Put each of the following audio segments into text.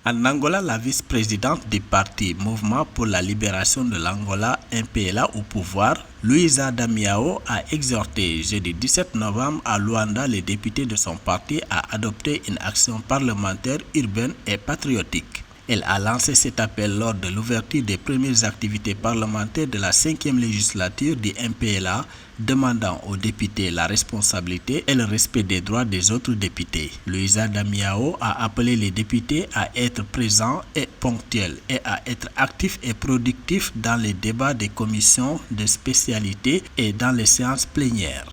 En Angola, la vice-présidente du parti Mouvement pour la libération de l'Angola, MPLA, au pouvoir, Luísa Damião, a exhorté jeudi 17 novembre à Luanda les députés de son parti à adopter une action parlementaire urbaine et patriotique. Elle a lancé cet appel lors de l'ouverture des premières activités parlementaires de la 5e législature du MPLA, demandant aux députés la responsabilité et le respect des droits des autres députés. Luísa Damião a appelé les députés à être présents et ponctuels et à être actifs et productifs dans les débats des commissions de spécialité et dans les séances plénières.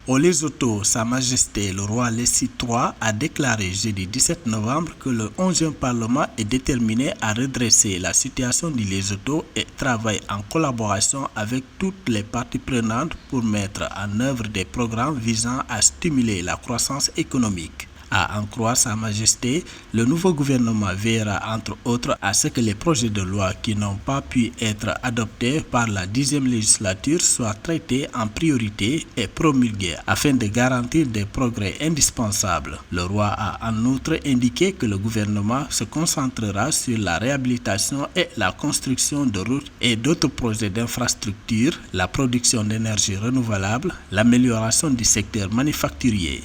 Au Lesotho, Sa Majesté le roi Leslie III a déclaré jeudi 17 novembre que le 11e Parlement est déterminé à redresser la situation du Lesotho et travaille en collaboration avec toutes les parties prenantes pour mettre en œuvre des programmes visant à stimuler la croissance économique. À en croire Sa Majesté, le nouveau gouvernement veillera entre autres à ce que les projets de loi qui n'ont pas pu être adoptés par la 10e législature soient traités en priorité et promulgués afin de garantir des progrès indispensables. Le roi a en outre indiqué que le gouvernement se concentrera sur la réhabilitation et la construction de routes et d'autres projets d'infrastructures, la production d'énergie renouvelable, l'amélioration du secteur manufacturier.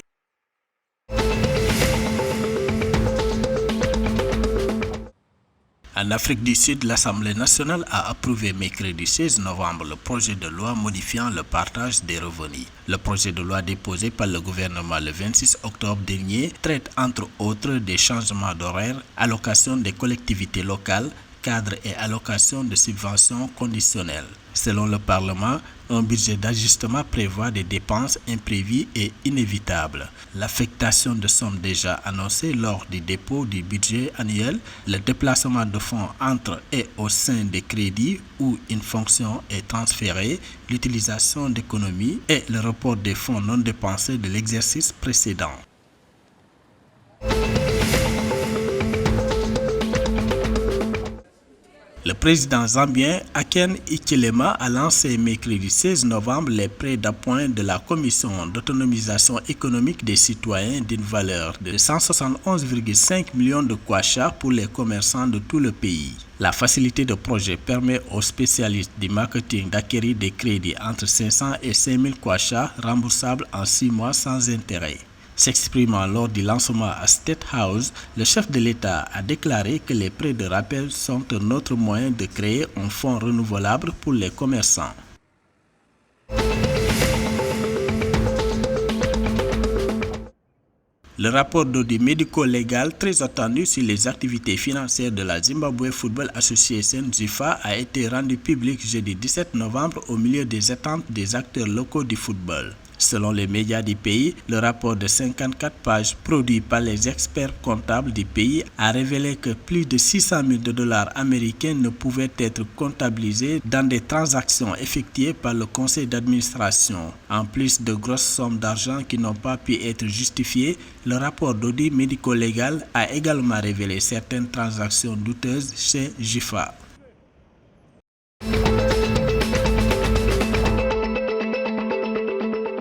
En Afrique du Sud, l'Assemblée nationale a approuvé mercredi 16 novembre le projet de loi modifiant le partage des revenus. Le projet de loi déposé par le gouvernement le 26 octobre dernier traite entre autres des changements d'horaire, allocation des collectivités locales, cadres et allocations de subventions conditionnelles. Selon le Parlement, un budget d'ajustement prévoit des dépenses imprévues et inévitables. L'affectation de sommes déjà annoncées lors du dépôt du budget annuel, le déplacement de fonds entre et au sein des crédits où une fonction est transférée, l'utilisation d'économies et le report des fonds non dépensés de l'exercice précédent. Le président zambien Hakainde Hichilema a lancé mercredi 16 novembre les prêts d'appoint de la Commission d'autonomisation économique des citoyens d'une valeur de 171,5 millions de kwacha pour les commerçants de tout le pays. La facilité de projet permet aux spécialistes du marketing d'acquérir des crédits entre 500 et 5000 kwacha remboursables en 6 mois sans intérêt. S'exprimant lors du lancement à State House, le chef de l'État a déclaré que les prêts de rappel sont un autre moyen de créer un fonds renouvelable pour les commerçants. Le rapport d'audit médico-légal très attendu sur les activités financières de la Zimbabwe Football Association (ZIFA) a été rendu public jeudi 17 novembre au milieu des attentes des acteurs locaux du football. Selon les médias du pays, le rapport de 54 pages produit par les experts comptables du pays a révélé que plus de 600 000 dollars américains ne pouvaient être comptabilisés dans des transactions effectuées par le conseil d'administration. En plus de grosses sommes d'argent qui n'ont pas pu être justifiées, le rapport d'audit médico-légal a également révélé certaines transactions douteuses chez ZIFA.